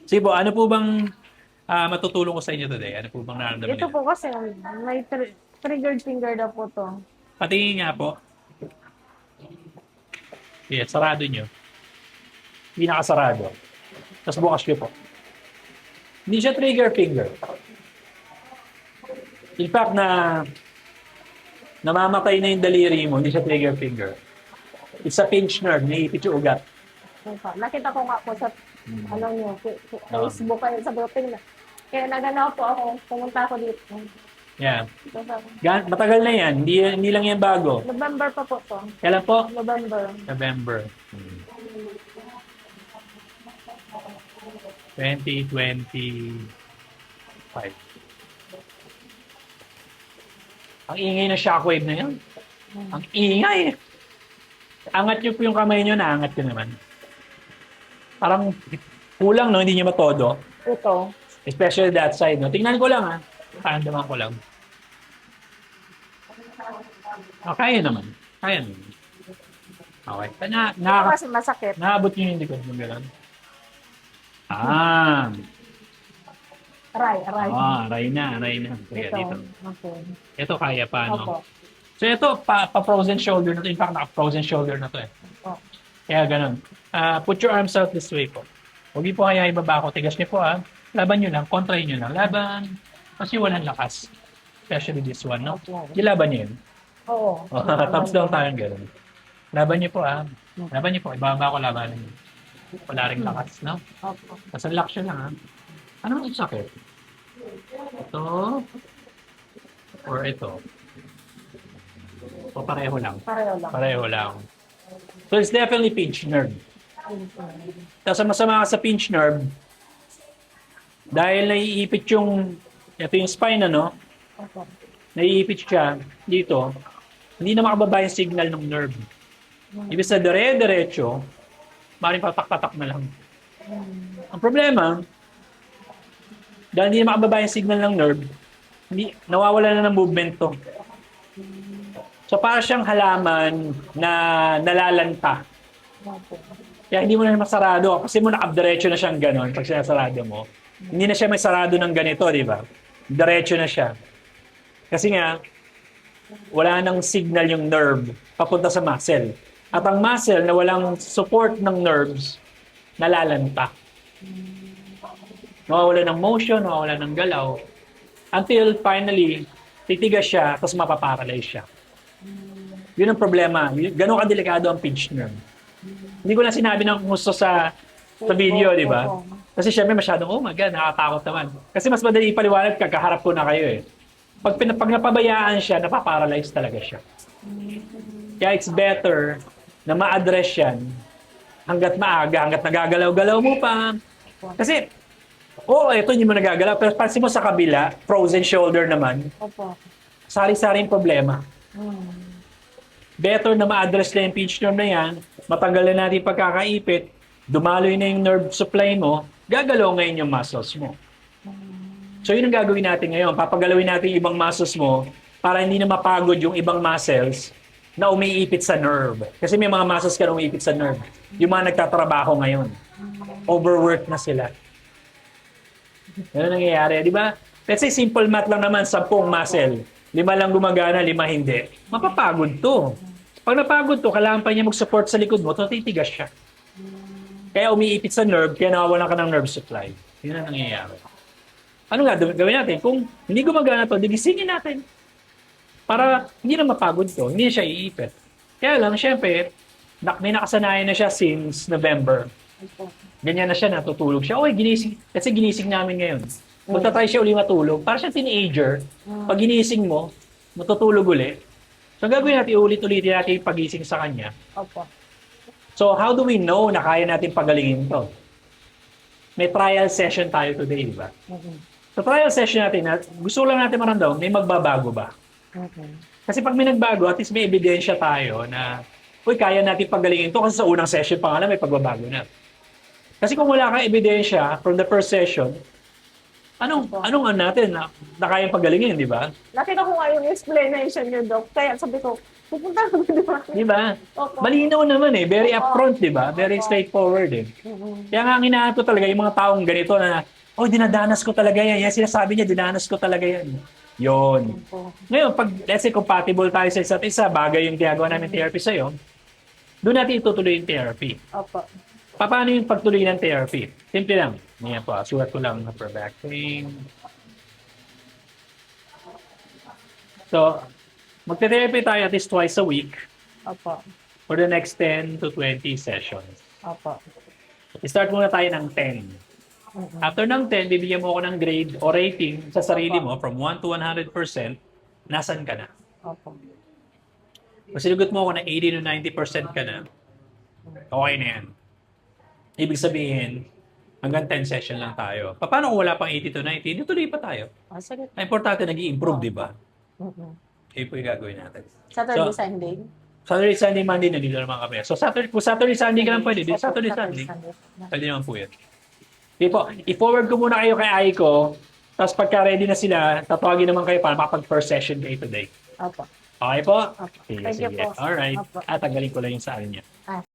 Sige po, ano po bang matutulong ko sa inyo today? Ano po bang nararamdaman Ito niyo? po kasi may triggered finger na po 'to. Patingin nga po. Yes, sarado nyo. Hindi nakasarado. Tapos bukas nyo po. Hindi siya trigger finger. In fact, namamatay na yung daliri mo, hindi siya trigger finger. It's a pinch nerve, naiipit yung ugat. Opo. Nakita ko nga po sa ano niyo, Um, Facebook kayo sa booking na. Kaya nagano po ako, pumunta ako dito. yeah. So, Matagal na yan. Hindi lang yan bago. November pa po 'to. Kailan po? November. November 2025. Ang ingay na shockwave na yan. Ang ingay. Angat nyo po yung kamay nyo, naangat ko naman. Parang kulang, no? Hindi nyo matodo. Ito. Especially that side, no? Tingnan ko lang, ha? Paandaman ko lang. Kaya naman. Kaya naman. Okay. Ito kasi masakit. Naabot nyo yung likod mo gano'n. Ah. Aray. Aray na. Kaya Ito. dito. Okay. Ito kaya pa, no? Opo. So ito, pa-frozen shoulder na to. In fact, naka-frozen shoulder na to, eh. Opo. Kaya ganun. Put your arms out this way po. Huwag niyo po kaya ibaba ko. Tigas niyo po, ha? Laban nyo lang. Kontrahin nyo lang. Laban. Kasi walang lakas. Especially this one, no? Ilaban niyo yun. Oo. Thumbs down tayo ganun. Laban niyo po, ha? Laban niyo po. Ibaba ko labanan niyo. Wala ring lakas, no? Opo. Tapos relax nyo lang, ha? Ano ang sakit? Ito. Or ito. O pareho lang. Pareho lang. Pareho lang. So it's definitely pinch nerve. Tapos ang masama ka sa pinch nerve, dahil naiipit ito yung spine, ano? Opo. Naiipit siya dito, hindi na makababa yung signal ng nerve. Ibig sa dire-diretso, maaaring patak-patak na lang. Ang problema, dahil hindi na makababa yung signal ng nerve, nawawala na ng movement to. So para siyang halaman na nalalanta. Opo. Kaya hindi mo na masarado kasi mo nakadiretso na siyang gano'n pag sinasarado mo. Hindi na siya may sarado ng ganito, di ba? Diretso na siya. Kasi nga, wala nang signal yung nerve papunta sa muscle. At ang muscle na walang support ng nerves, nalalanta. Nawawala ng motion, nawawala ng galaw. Until finally, titigas siya, tapos mapaparalyze siya. Yun ang problema. Ganon kadelikado ang pinch nerve. Hindi ko na sinabi ng gusto sa video, di ba? Kasi syempre masyadong, oh my God, nakakatakot naman. Kasi mas madali ipaliwanag kakaharap ko na kayo, eh. Pag napabayaan siya, napaparalyze talaga siya. Kaya it's better na ma-address yan hanggat maaga, hanggat nagagalaw-galaw mo pa. Kasi, ito hindi mo nagagalaw. Pero pansin mo sa kabila, frozen shoulder naman, Opo. sari-saring problema. Better na ma-address na yung pinch nerve na yan, matanggal na natin pagkakaipit, dumaloy na yung nerve supply mo, gagalaw ngayon yung muscles mo. So yun ang gagawin natin ngayon. Papagalawin natin yung ibang muscles mo para hindi na mapagod yung ibang muscles na umiipit sa nerve. Kasi may mga muscles ka na umiipit sa nerve. Yung mga nagtatrabaho ngayon. Overwork na sila. Yan ang nangyayari, di ba? Let's say simple math lang naman, 10 muscle. 5 lang gumagana, 5 hindi. Mapapagod to. Pag napagod to, kailangan pa niya mag-support sa likod mo, to titigas siya. Kaya umiipit sa nerve, kaya nawawalan ka ng nerve supply. Yun ang nangyayari. Ano nga gawin natin? Kung hindi gumagana to, digisingin natin. Para hindi na mapagod to, hindi na siya iipit. Kaya lang, syempre, may nakasanayan na siya since November. Ganyan na siya, natutulog siya. Ginising. Kasi ginising namin ngayon. Magta-try siya uli matulog. Para siyang teenager. Pag ginising mo, matutulog uli. So, gagawin natin, ulit-ulitin natin yung pagising sa kanya. Opo. So, how do we know na kaya natin pagalingin to? May trial session tayo today, di ba? Sa trial session natin, gusto lang natin maramdaman, may magbabago ba? Okay. Kasi pag may nagbago, at least may ebidensya tayo na, kaya natin pagalingin to kasi sa unang session pa nga lang may pagbabago na. Kasi kung wala kang ebidensya from the first session, Anong ano natin na kayang pagalingin, di ba? Nakita ko nga yung explanation niyo, Doc. Kaya sabi ko, pupunta ko doon. Di ba? Opo. Malinaw naman eh. Very Opo. upfront, di ba? Very Opo. straightforward eh. Mm-mm. Kaya nga ang inaano ko talaga yung mga taong ganito na, oh, dinadanas ko talaga yan. Yan sinasabi niya, dinanas ko talaga yan. Yun. Opo. Ngayon, pag let's say compatible tayo sa isa't isa, bagay yung ginagawa namin therapy sa'yo, doon natin itutuloy yung therapy. Opo. Paano yung pagtuloy ng therapy? Simple lang. Ngayon po, sulat ko lang upper back pain. So, magte-therapy tayo at least twice a week Opo. for the next 10 to 20 sessions. Opo. I-start muna tayo ng 10. Mm-mm. After ng 10, bibigyan mo ako ng grade o rating sa sarili mo from 1 to 100%, nasan ka na? Opo. Kung sinugot mo ako na 80 to 90% ka na, okay na yan. Ibig sabihin, hanggang 10 session lang tayo. Paano kung wala pang 80 to 90? Tuloy pa tayo. Ah, sige. Ang importante, nag-i-improve, di ba? Mm-mm. Kaya po yung gagawin natin. Saturday, So, Sunday. Saturday, Sunday, Monday, nandito naman kami. So, kung Saturday, Sunday ka lang pwede, di Saturday, Sunday. Pwede naman po yun. Di po, i-forward ko muna kayo kay Aiko, tapos pagka ready na sila, tatawagin naman kayo para makapag first session kayo today. Opo. Okay po? Opo. Sige, Thank you sige. po. Alright. Opo. Tanggalin ko lang yung sa akin niya. Ah.